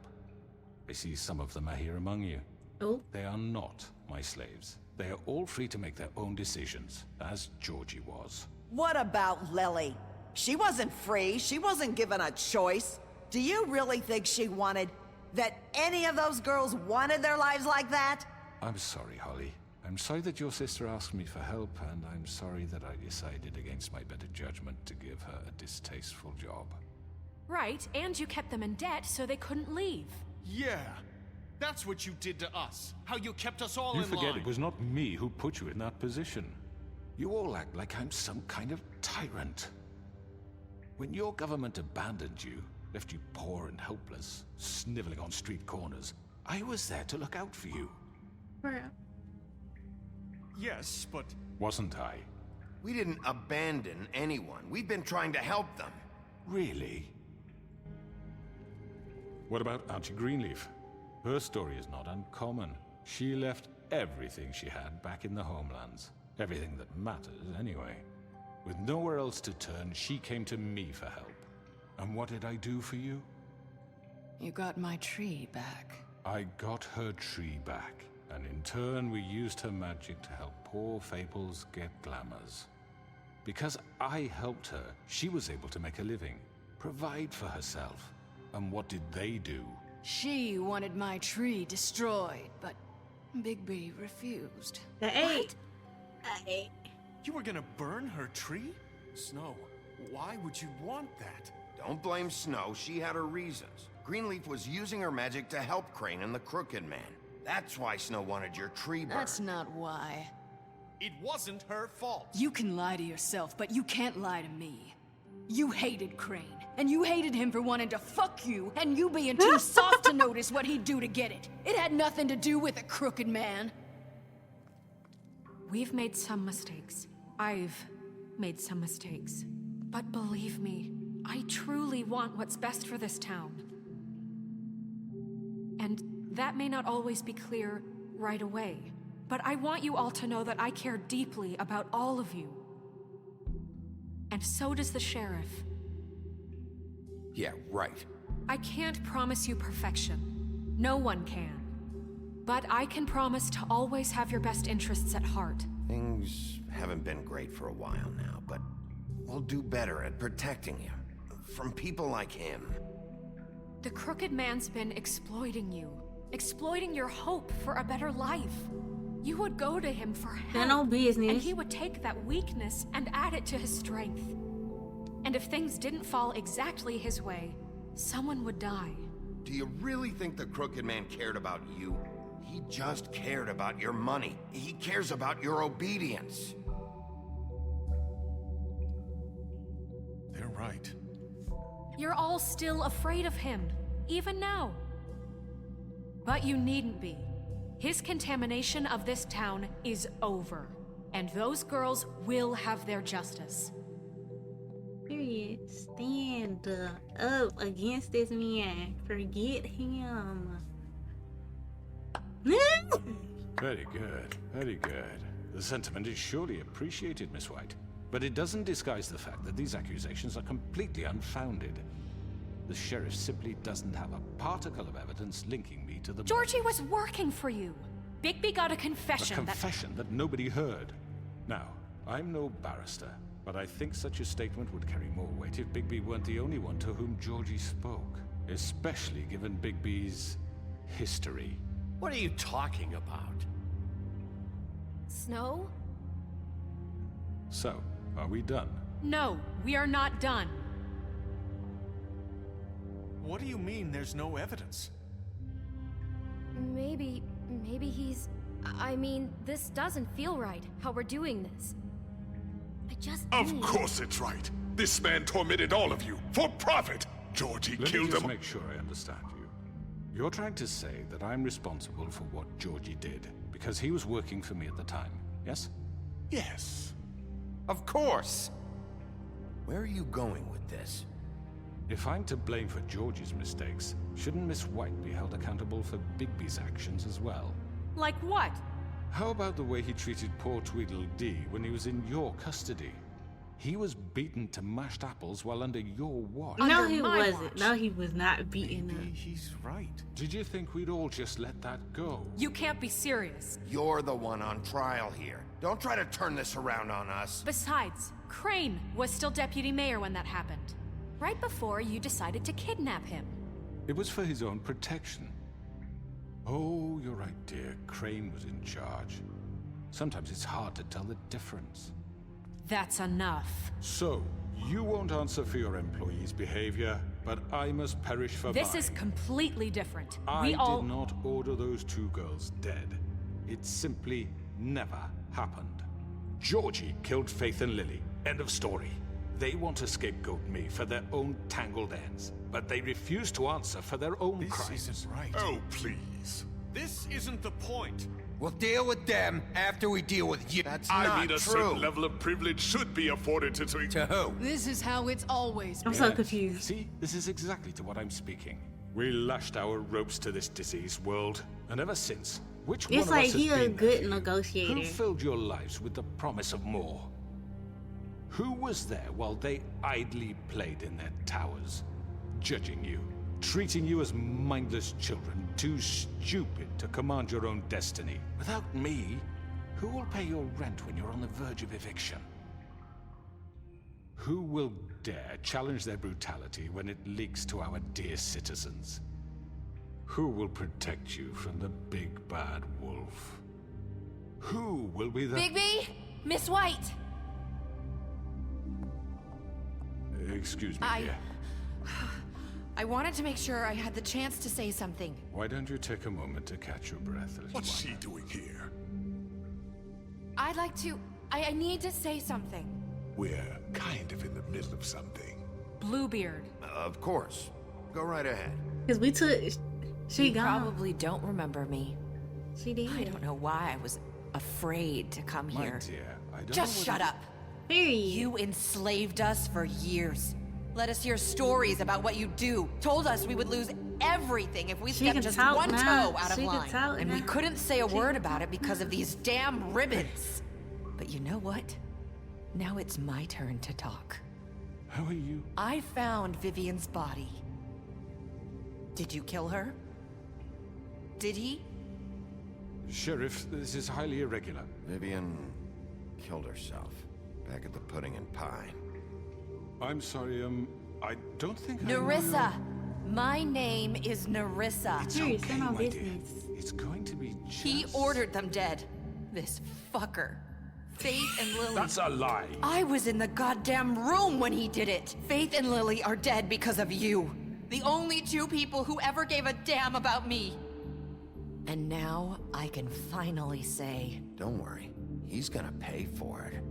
I see some of them are here among you. Oh. They are not my slaves. They are all free to make their own decisions, as Georgie was. What about Lily? She wasn't free. She wasn't given a choice. Do you really think she wanted... that any of those girls wanted their lives like that? I'm sorry, Holly. I'm sorry that your sister asked me for help, and I'm sorry that I decided against my better judgment to give her a distasteful job. Right, and you kept them in debt so they couldn't leave. Yeah. That's what you did to us. How you kept us all You in forget line. it was not me who put you in that position. You all act like I'm some kind of tyrant. When your government abandoned you, left you poor and helpless, sniveling on street corners, I was there to look out for you. Yes, but... Wasn't I? We didn't abandon anyone. We've been trying to help them. Really? What about Auntie Greenleaf? Her story is not uncommon. She left everything she had back in the homelands. Everything that matters, anyway. With nowhere else to turn, she came to me for help. And what did I do for you? You got my tree back. I got her tree back, and in turn we used her magic to help poor Faples get glamours. Because I helped her, she was able to make a living, provide for herself. And what did they do? She wanted my tree destroyed, but Byee refused. What? You were gonna burn her tree? Snow, why would you want that? Don't blame Snow, she had her reasons. Greenleaf was using her magic to help Crane and the Crooked Man. That's why Snow wanted your tree burned. That's not why. It wasn't her fault. You can lie to yourself, but you can't lie to me. You hated Crane, and you hated him for wanting to fuck you, and you being too soft to notice what he'd do to get it. It had nothing to do with a Crooked Man. We've made some mistakes. I've made some mistakes. But believe me, I truly want what's best for this town. And that may not always be clear right away, but I want you all to know that I care deeply about all of you. And so does the sheriff. Yeah, right. I can't promise you perfection. No one can. But I can promise to always have your best interests at heart. Things haven't been great for a while now, but we'll do better at protecting you. From people like him. The Crooked Man's been exploiting you. Exploiting your hope for a better life. You would go to him for help. They're no business. And he would take that weakness and add it to his strength. And if things didn't fall exactly his way, someone would die. Do you really think the Crooked Man cared about you? He just cared about your money. He cares about your obedience. They're right. You're all still afraid of him, even now. But you needn't be. His contamination of this town is over. And those girls will have their justice. Period. Stand up against this man. Forget him. Very good, very good. The sentiment is surely appreciated, Miss White. But it doesn't disguise the fact that these accusations are completely unfounded. The sheriff simply doesn't have a particle of evidence linking me to the... Georgie was working for you. Bigby got a confession. A confession that nobody heard. Now, I'm no barrister, but I think such a statement would carry more weight if Byee weren't the only one to whom Georgie spoke. Especially given Bigby's history. What are you talking about? Snow? So, are we done? No, we are not done. What do you mean there's no evidence? Maybe he's... I mean, this doesn't feel right, how we're doing this. I just Of course it's right. This man tormented all of you, for profit. Georgie killed Let me just him. make sure I understand you. You're trying to say that I'm responsible for what Georgie did, because he was working for me at the time, yes? Yes. Of course! Where are you going with this? If I'm to blame for Georgie's mistakes, shouldn't Miss White be held accountable for Bigby's actions as well? Like what? How about the way he treated poor Tweedledee when he was in your custody? He was beaten to mashed apples while under your watch. No, he wasn't. No, he was not beaten up. He's right. Did you think we'd all just let that go? You can't be serious. You're the one on trial here. Don't try to turn this around on us. Besides, Crane was still deputy mayor when that happened. Right before you decided to kidnap him. It was for his own protection. Oh, you're right, dear. Crane was in charge. Sometimes it's hard to tell the difference. That's enough. So, you won't answer for your employees' behavior, but I must perish for This mine. is completely different. I We all... did not order those two girls dead. It simply never happened. Georgie killed Faith and Lily. End of story. They want to scapegoat me for their own tangled ends, but they refuse to answer for their own crimes. This isn't right. Oh, please. This isn't the point. We'll deal with them after we deal with you. That's I not mean, a true. certain level of privilege should be afforded to... To who? This is how it's always I'm been. so confused. See, this is exactly to what I'm speaking. We lashed our ropes to this diseased world, and ever since, Which It's one like of us he has a been good there? negotiator. Who filled your lives with the promise of more? Who was there while they idly played in their towers, judging you, treating you as mindless children, too stupid to command your own destiny? Without me, who will pay your rent when you're on the verge of eviction? Who will dare challenge their brutality when it leaks to our dear citizens? Who will protect you from the big bad wolf? Who will be the— Byee? Miss White! Excuse me, dear. I wanted to make sure I had the chance to say something. Why don't you take a moment to catch your breath, little What's one? she doing here? I'd like to... I need to say something. We're kind of in the middle of something. Bluebeard. Of course. Go right ahead. Because we took... She You gone. probably don't remember me. She did. I don't know why I was afraid to come My here. dear, I don't Just know shut what up. Period. You enslaved us for years. Let us hear stories about what you do. Told us we would lose everything if we She stepped can just talk one now. toe out of She can line. talk And we now. couldn't say a word about it because of these damn ribbons. But you know what? Now it's my turn to talk. How are you? I found Vivian's body. Did you kill her? Did he? Sheriff, this is highly irregular. Vivian killed herself back at the Pudding and Pie. I'm sorry, I don't think Nerissa! My name is Nerissa. It's Serious, okay, they're no my dear. business. It's going to be just... He ordered them dead. This fucker. Faith and Lily. That's a lie. I was in the goddamn room when he did it. Faith and Lily are dead because of you. The only two people who ever gave a damn about me. And now I can finally say... Don't worry. He's gonna pay for it.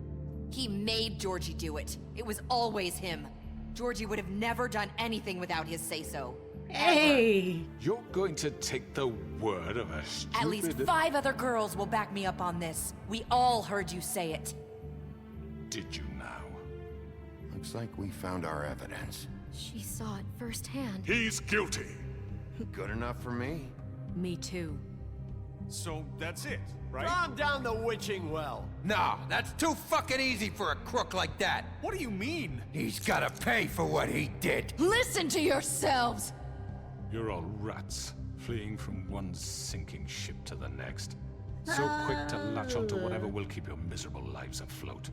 He made Georgie do it. It was always him. Georgie would have never done anything without his say-so. Hey! You're going to take the word of a stupid... At least 5 other girls will back me up on this. We all heard you say it. Did you now? Looks like we found our evidence. She saw it firsthand. He's guilty. Good enough for me. Me too. So that's it, right? Calm down the witching well. No, that's too fucking easy for a crook like that. What do you mean? He's gotta pay for what he did. Listen to yourselves! You're all rats, fleeing from one sinking ship to the next. So quick to latch onto whatever will keep your miserable lives afloat.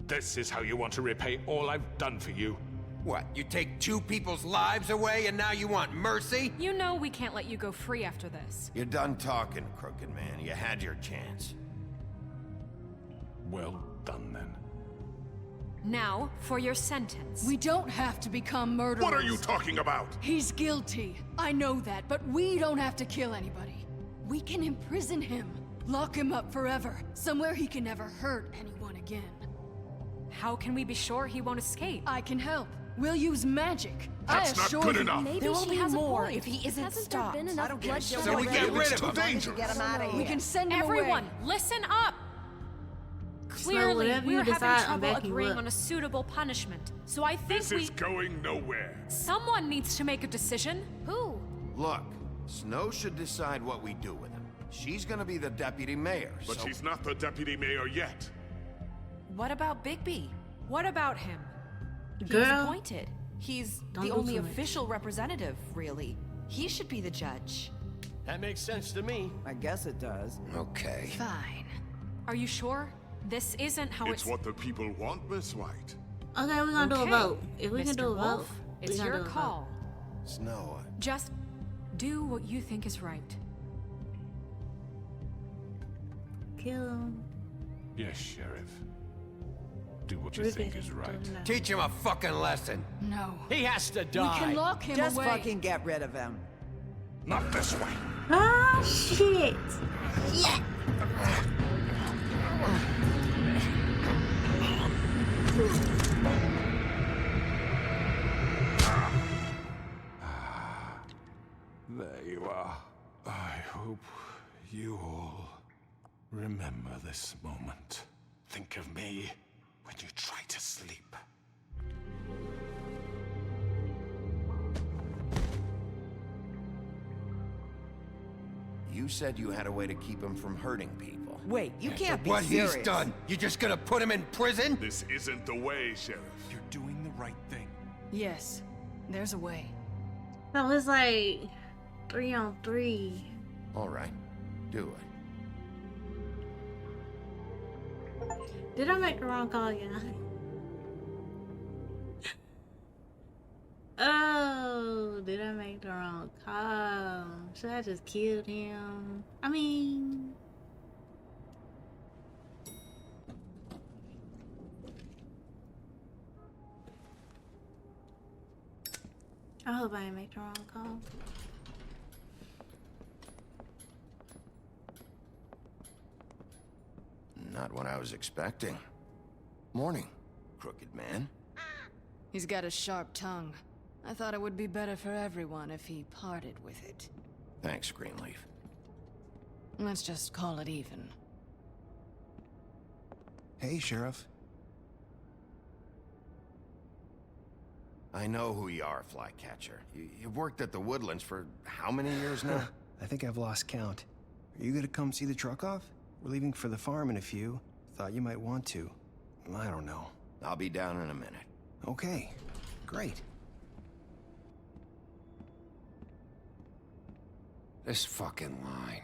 This is how you want to repay all I've done for you? What, you take 2 people's lives away and now you want mercy? You know we can't let you go free after this. You're done talking, crooked man. You had your chance. Well done, then. Now, for your sentence. We don't have to become murderers. What are you talking about? He's guilty. I know that, but we don't have to kill anybody. We can imprison him. Lock him up forever. Somewhere he can never hurt anyone again. How can we be sure he won't escape? I can help. We'll use magic. That's I not assure good you. enough. Maybe There will she be has more a point. if he isn't Hasn't stopped. there been I enough don't give a bloodshed shit. So we get rid It's of too him. dangerous. Get him out of here. We can send him Everyone, away. listen up! Clearly, whatever you we're decide, having I'm trouble backing you agreeing up. on a suitable punishment. So I think This is going nowhere. someone needs to make a decision. Who? Look, Snow should decide what we do with him. She's gonna be the deputy mayor, But so... she's not the deputy mayor yet. What about Byee? What about him? He was Girl. appointed. He's Don't the do only too much. official representative, really. He should be the judge. That makes sense to me. I guess it does. Okay. Fine. Are you sure? This isn't how It's what the people want, Miss White. Okay, we're gonna do a Okay, vote. If we can Mr. do a vote, Wolf, we it's gonna your do a vote. call. Snow, Just do what you think is right. Kill him. Yes, Sheriff. Do what you Rip think it. is right. Teach him a fucking lesson. No. He has to We die. can lock him Just away. fucking get rid of him. Not this way. Ah, shit! Yeah. There you are. I hope you all remember this moment. Think of me when you try to sleep. You said you had a way to keep him from hurting people. Wait, you can't For be what serious. he's done, you just gonna put him in prison? This isn't the way, Sheriff. You're doing the right thing. Yes, there's a way. So it's like 3-on-3. All right, do it. Did I make the wrong call, yeah? Oh, did I make the wrong call? Should I just killed him? I mean... I hope I didn't make the wrong call. Not what I was expecting. Morning, crooked man. He's got a sharp tongue. I thought it would be better for everyone if he parted with it. Thanks, Greenleaf. Let's just call it even. Hey, Sheriff. I know who you are, Flycatcher. You've worked at the Woodlands for how many years now? I think I've lost count. Are you gonna come see the truck off? We're leaving for the farm in a few. Thought you might want to. I don't know. I'll be down in a minute. Okay, great. This fucking line.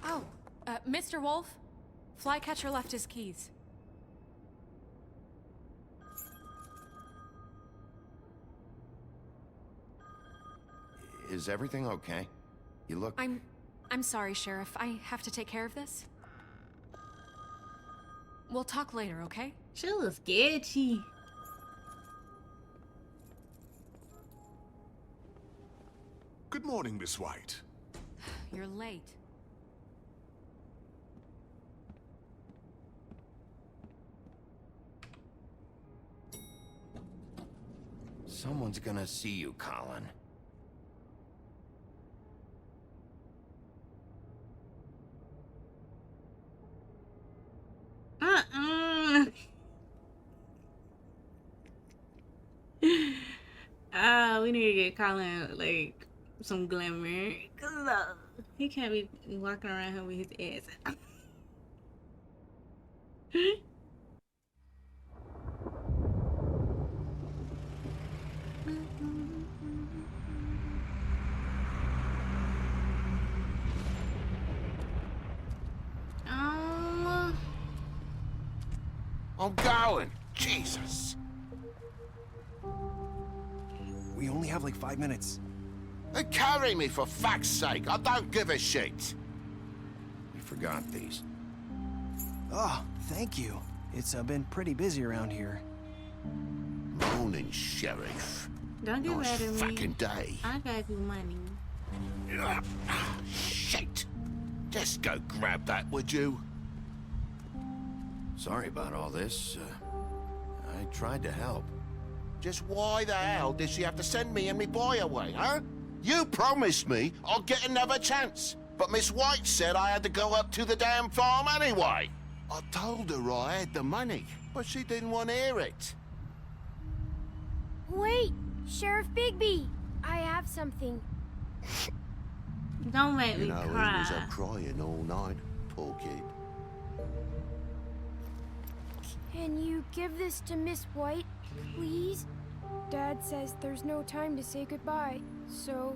Oh, Mr. Wolf? Flycatcher left his keys. Is everything okay? You look... I'm sorry, Sheriff. I have to take care of this. We'll talk later, okay? She looks sketchy. Good morning, Miss White. You're late. Someone's gonna see you, Colin. We need to get Colin like some glamour, cause he can't be walking around here with his ass. I'm going. Jesus. We only have like 5 minutes. Carry me for fuck's sake. I don't give a shit. You forgot these. Oh, thank you. It's been pretty busy around here. Morning, Sheriff. Don't get Nice mad at me. fucking day. I got you money. Shit. Just go grab that, would you? Sorry about all this. I tried to help. Just why the hell did she have to send me and me boy away, huh? You promised me I'll get another chance, but Miss White said I had to go up to the damn farm anyway. I told her I had the money, but she didn't want to hear it. Wait, Sheriff Byee, I have something. Don't make me He cry. was up crying all night, poor kid. Can you give this to Miss White, please? Dad says there's no time to say goodbye, so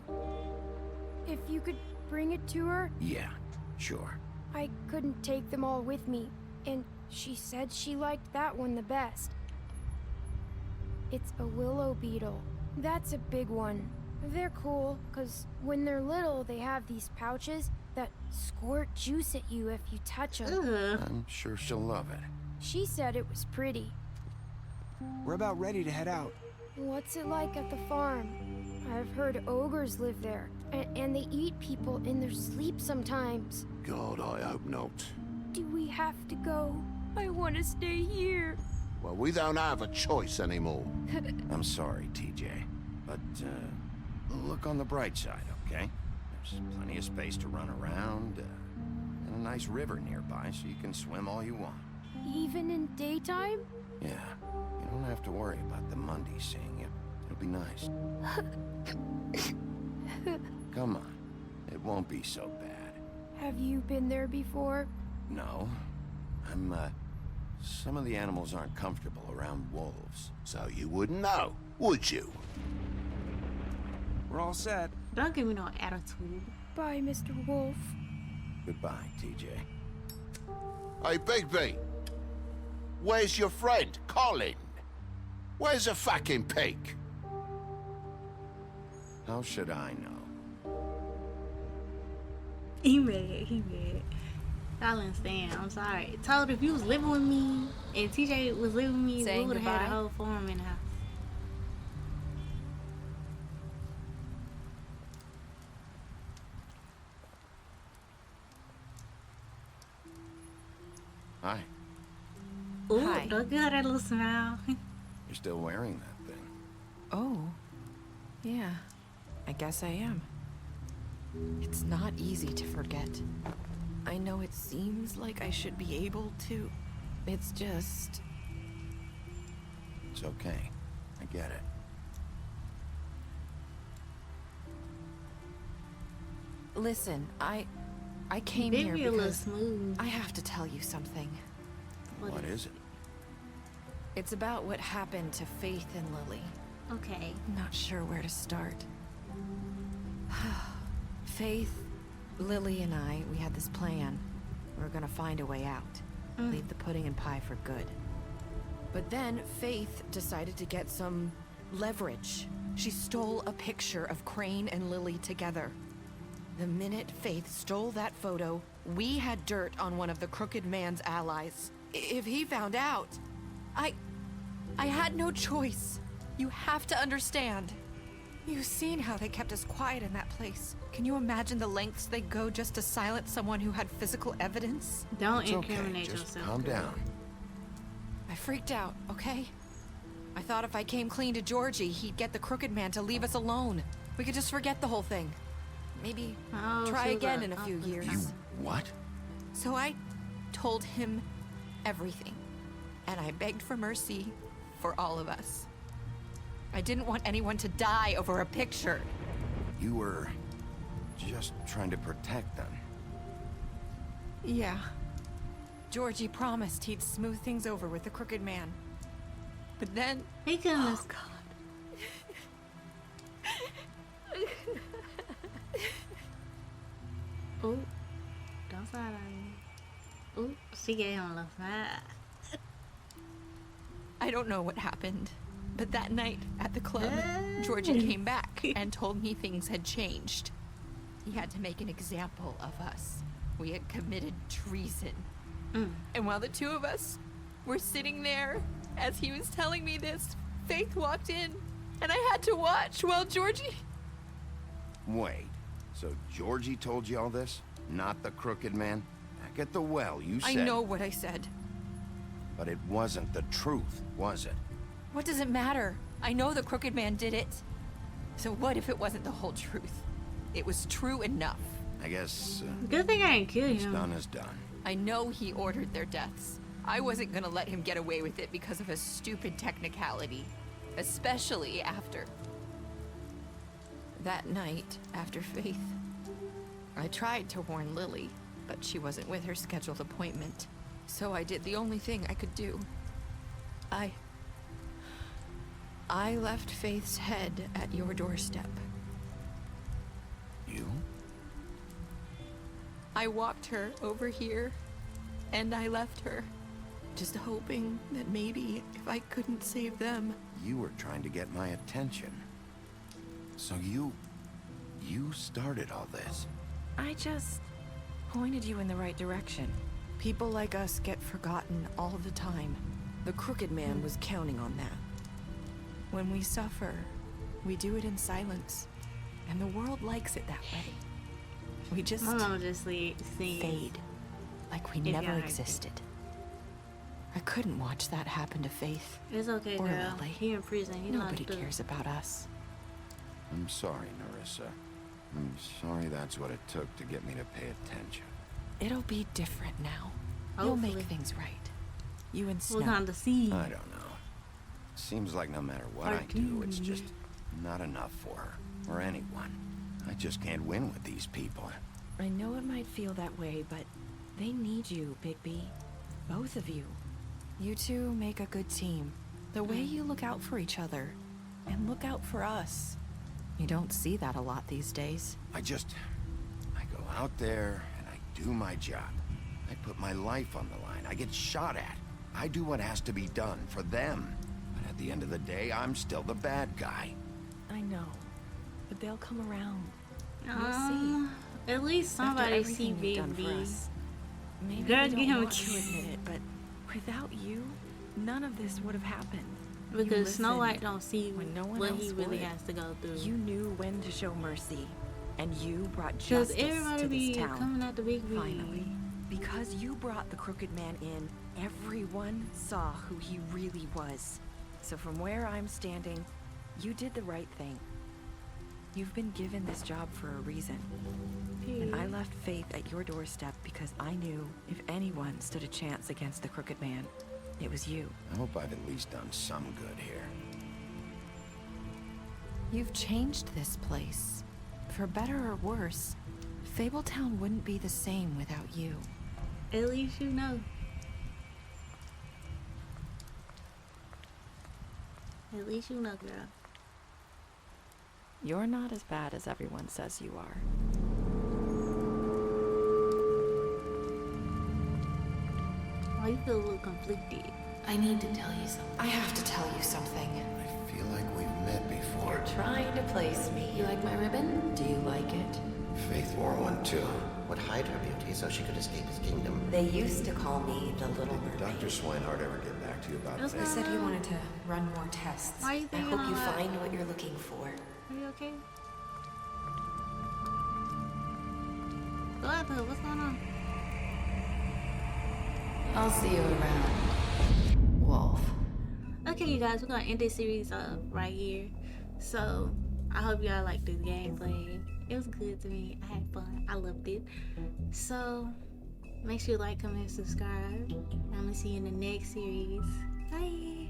if you could bring it to her? Yeah, sure. I couldn't take them all with me, and she said she liked that one the best. It's a willow beetle. That's a big one. They're cool, because when they're little, they have these pouches that squirt juice at you if you touch them. I'm sure she'll love it. She said it was pretty. We're about ready to head out. What's it like at the farm? I've heard ogres live there, and they eat people in their sleep sometimes. God, I hope not. Do we have to go? I want to stay here. Well, we don't have a choice anymore. I'm sorry, TJ. But, look on the bright side, okay? There's plenty of space to run around, and a nice river nearby so you can swim all you want. Even in daytime? Yeah, you don't have to worry about the Monday seeing you. It'll be nice. Come on, it won't be so bad. Have you been there before? No, some of the animals aren't comfortable around wolves. So you wouldn't know, would you? We're all set. Don't give me no attitude. Bye, Mr. Wolf. Goodbye, TJ. Hey, Bigby. Where's your friend, Colin? Where's the fucking pig? How should I know? He mad. Y'all understand. I'm sorry. Told if you was living with me and TJ was living with me, we would have had a whole farm in the house. Hi. Ooh, Hi. look at that little smile. You're still wearing that thing. Oh, yeah, I guess I am. It's not easy to forget. I know it seems like I should be able to. It's just... It's okay. I get it. Listen, I came They here be a little because smooth. I have to tell you something. What is it? It's about what happened to Faith and Lily. Okay. I'm not sure where to start. Faith, Lily, and I, we had this plan. We were gonna find a way out. Leave the pudding and pie for good. But then Faith decided to get some leverage. She stole a picture of Crane and Lily together. The minute Faith stole that photo, we had dirt on one of the Crooked Man's allies. If he found out, I had no choice. You have to understand. You've seen how they kept us quiet in that place. Can you imagine the lengths they go just to silence someone who had physical evidence? Don't It's okay. incriminate Just yourself. calm down. I freaked out, okay? I thought if I came clean to Georgie, he'd get the Crooked Man to leave us alone. We could just forget the whole thing. Maybe try again in a few years. You what? So I told him everything. And I begged for mercy for all of us. I didn't want anyone to die over a picture. You were just trying to protect them. Yeah. Georgie promised he'd smooth things over with the Crooked Man. But then... He couldn't. Oh, God. Ooh. Don't side on me. Ooh, she gave him a little side. I don't know what happened, but that night at the club, Georgie came back and told me things had changed. He had to make an example of us. We had committed treason. And while the two of us were sitting there, as he was telling me this, Faith walked in, and I had to watch while Georgie... Wait, so Georgie told you all this? Not the Crooked Man? Back at the well, you said... I know what I said. But it wasn't the truth, was it? What does it matter? I know the Crooked Man did it. So what if it wasn't the whole truth? It was true enough. I guess... Good thing I didn't kill what's him. done is done. I know he ordered their deaths. I wasn't gonna let him get away with it because of a stupid technicality. Especially after... that night, after Faith. I tried to warn Lily, but she wasn't with her scheduled appointment. So I did the only thing I could do. I left Faith's head at your doorstep. You? I walked her over here, and I left her. Just hoping that maybe if I couldn't save them... You were trying to get my attention. So you started all this. I just pointed you in the right direction. People like us get forgotten all the time. The Crooked Man was counting on that. When we suffer, we do it in silence. And the world likes it that way. We just My mama just sings. fade. Like we If never y'all heard existed. I couldn't watch that happen to Faith. It's okay, or girl. Lily. He in prison. He Nobody don't cares about us. I'm sorry, Narissa. I'm sorry that's what it took to get me to pay attention. It'll be different now. You'll make Hopefully. things right. You and Snow. We're gonna see. I don't know. Seems like no matter what I do, it's just not enough for her or anyone. I just can't win with these people. I know it might feel that way, but they need you, Byee. Both of you. You two make a good team. The way you look out for each other and look out for us. You don't see that a lot these days. I go out there and I do my job. I put my life on the line. I get shot at. I do what has to be done for them. But at the end of the day, I'm still the bad guy. I know, but they'll come around. You'll see. At least somebody see Byee. Maybe Girl, they get don't him a want to kiss. admit it, but without you, none of this would have happened. You Because Snow White listened don't see when no one what else he really would. has to go through. You knew when to show mercy, and you brought Because justice everybody to be this town. coming at the Big B. Finally, because you brought the crooked man in, everyone saw who he really was. So from where I'm standing, you did the right thing. You've been given this job for a reason. And I left Faith at your doorstep because I knew if anyone stood a chance against the crooked man, it was you. I hope I've at least done some good here. You've changed this place. For better or worse, Fabletown wouldn't be the same without you. At least you know. At least you know, girl. You're not as bad as everyone says you are. Why you feel a little conflicted? I need to tell you something. I have to tell you something. I feel like we've met before. Trying to place me. You like my ribbon? Do you like it? Faith wore one too. Would hide her beauty so she could escape his kingdom. They used to call me the Little Did Mermaid. Dr. Swinehart ever get back to you about That's Faith? not- Said he wanted to run more tests. Why you I thinking hope all you that? find what you're looking for. Are you okay? Go out there. What's going on? I'll see you around, Wolf. Okay, you guys, we're gonna end this series right here. So I hope y'all liked this gameplay. It was good to me. I had fun. I loved it. So make sure you like, comment, subscribe. I'm gonna see you in the next series. Bye.